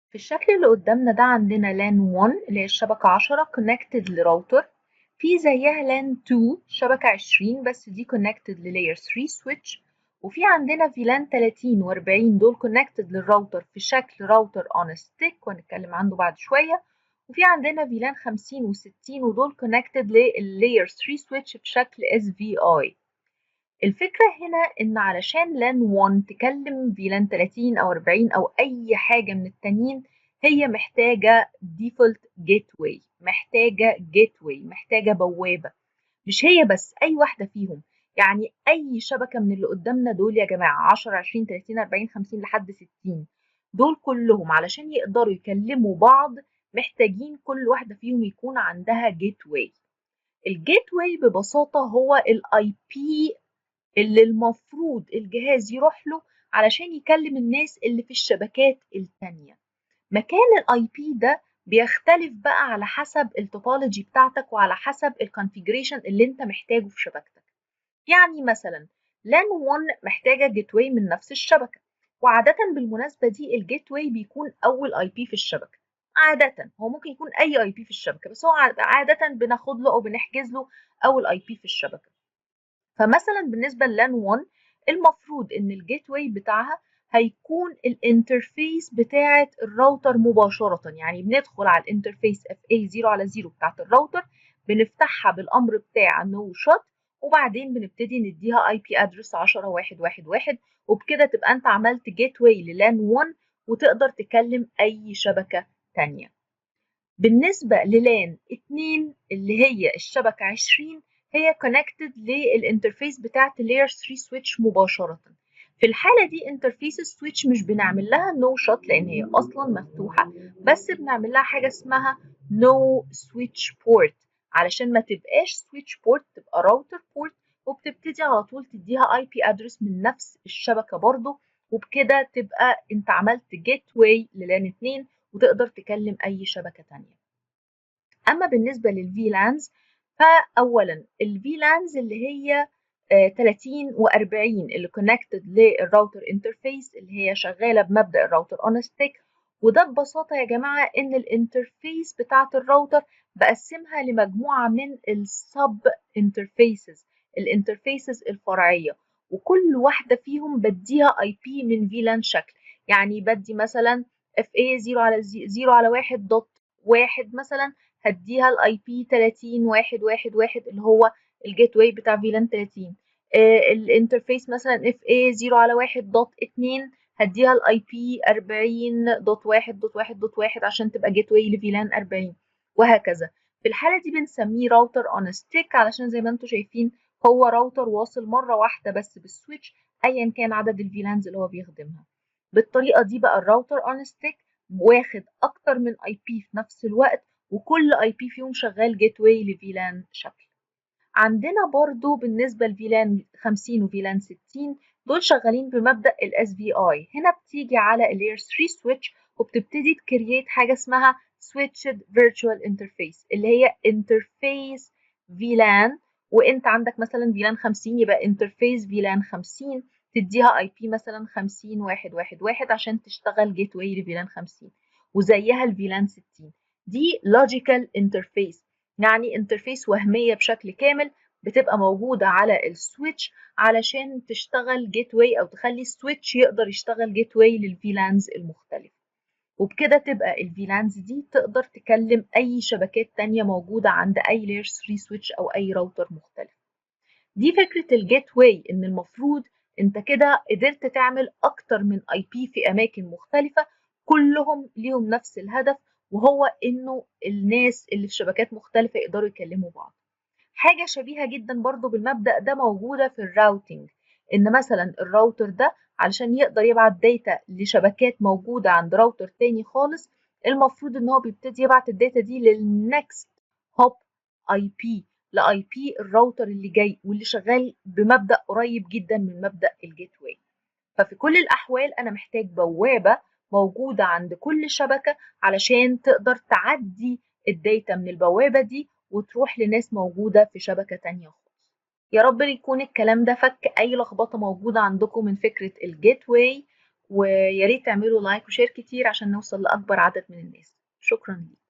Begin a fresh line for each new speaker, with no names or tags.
في الشكل اللي قدامنا ده عندنا لان 1 اللي هي الشبكة 10 connected لراوتر. في زيها لان 2 شبكة 20 بس دي connected للاير 3 switch. وفي عندنا فيلان 30 و40 دول connected للراوتر في شكل راوتر on a stick وهنتكلم عنه بعد شوية. وفي عندنا فيلان 50 و60 ودول connected للاير 3 switch بشكل SVI. الفكرة هنا إن علشان لان 1 تكلم فيلان 30 أو 40 أو أي حاجة من التانيين هي محتاجة default gateway، محتاجة بوابة. مش هي بس، أي واحدة فيهم. يعني أي شبكة من اللي قدامنا دول يا جماعة 10 20 30 40 50 لحد 60 دول كلهم علشان يقدروا يكلموا بعض محتاجين كل واحدة فيهم يكون عندها gateway. الجيتواي ببساطة هو الاي بي اللي المفروض الجهاز يروح له علشان يكلم الناس اللي في الشبكات التانية. مكان الاي بي ده بيختلف بقى على حسب التوبولوجي بتاعتك وعلى حسب الكونفيجريشن اللي انت محتاجه في شبكتك. يعني مثلا لان 1 محتاجة جيت واي من نفس الشبكة، وعادة بالمناسبة دي الجيت واي بيكون أول اي بي في الشبكة. عادة هو ممكن يكون أي اي بي في الشبكة بس هو عادة بناخد له أو بنحجز له أول اي بي في الشبكة. فمثلا بالنسبة للان 1 المفروض ان الجيت واي بتاعها هيكون الانترفيس بتاعة الراوتر مباشرة. يعني بندخل على الانترفيس اف اي 0 على 0 بتاعة الراوتر، بنفتحها بالامر بتاع نو شوت، وبعدين بنبتدي نديها اي بي ادرس 10.1.1.1 وبكده تبقى انت عملت جيت واي للان 1 وتقدر تكلم اي شبكة تانية. بالنسبة للان 2 اللي هي الشبكة 20 هي connected للانترفيس بتاعت layer 3 switch مباشرة. في الحالة دي انترفيس السويتش مش بنعمل لها no shot لأن هي أصلا مفتوحة، بس بنعمل لها حاجة اسمها no switch port علشان ما تبقاش switch port تبقى router port، وبتبتدي على طول تديها IP address من نفس الشبكة برضو، وبكده تبقى انت عملت gateway للان 2 وتقدر تكلم أي شبكة تانية. أما بالنسبة للفيلانز فأولا الفيلانز اللي هي 30 و40 اللي كونكتد للراوتر انترفيس اللي هي شغالة بمبدأ الراوتر اون ستيك. وده ببساطة يا جماعة إن الانترفيس بتاعة الراوتر بقسمها لمجموعة من السب انترفيسز، الانترفيسز الفرعية، وكل واحدة فيهم بديها اي بي من فيلان شكل. يعني بدي مثلا اف اي 0 على 0 على 1 دوت واحد مثلا، هديها الاي بي 30.1.1.1 اللي هو الجيت واي بتاع فيلان 30. الانترفيس مثلا اف اي 0 على 1 دوت 2 هديها الاي بي 40.1.1.1 عشان تبقى جيت واي لفيلان 40، وهكذا. في الحالة دي بنسميه راوتر اون ستيك علشان زي ما انتم شايفين هو راوتر واصل مرة واحدة بس بالسويتش ايا كان عدد الفيلانز اللي هو بيخدمها. بالطريقة دي بقى الراوتر اون ستيك واخد اكتر من اي بي في نفس الوقت، وكل اي بي فيهم شغال جيت واي لفيلان شكل. عندنا برضو بالنسبة لفيلان 50 وفيلان 60 دول شغالين بمبدأ ال SVI. هنا بتيجي على ال Layer 3 switch وبتبتدي تكريت حاجة اسمها Switched Virtual Interface اللي هي Interface VLAN. وانت عندك مثلا فيلان 50 يبقى Interface VLAN 50 تديها اي بي مثلا 50.1.1.1 عشان تشتغل جيت واي لفيلان 50. وزيها الفيلان 60 دي Logical Interface، يعني انترفيس وهمية بشكل كامل بتبقى موجودة على السويتش علشان تشتغل جيت واي أو تخلي السويتش يقدر يشتغل جيت واي للفيلانز المختلفة. وبكده تبقى الفيلانز دي تقدر تكلم أي شبكات تانية موجودة عند أي لاير 3 سويتش أو أي راوتر مختلف. دي فكرة الجيت واي، إن المفروض أنت كده قدرت تعمل أكتر من أي بي في أماكن مختلفة كلهم ليهم نفس الهدف، وهو إنه الناس اللي في شبكات مختلفة يقدروا يكلموا بعض. حاجة شبيهة جدا برضو بالمبدأ ده موجودة في الراوتينج، إن مثلا الراوتر ده علشان يقدر يبعت داتا لشبكات موجودة عند راوتر تاني خالص المفروض إن هو بيبتدي يبعت الداتا دي للنكست هوب اي بي، لاي بي الراوتر اللي جاي واللي شغال بمبدأ قريب جدا من مبدأ الجيت واي. ففي كل الأحوال أنا محتاج بوابة موجودة عند كل شبكة علشان تقدر تعدي الداتا من البوابة دي وتروح لناس موجودة في شبكة تانية خالص. يا رب يكون الكلام ده فك أي لخبطة موجودة عندكم من فكرة الجيت واي، ويا ريت تعملوا لايك وشير كتير عشان نوصل لأكبر عدد من الناس. شكرا ليك.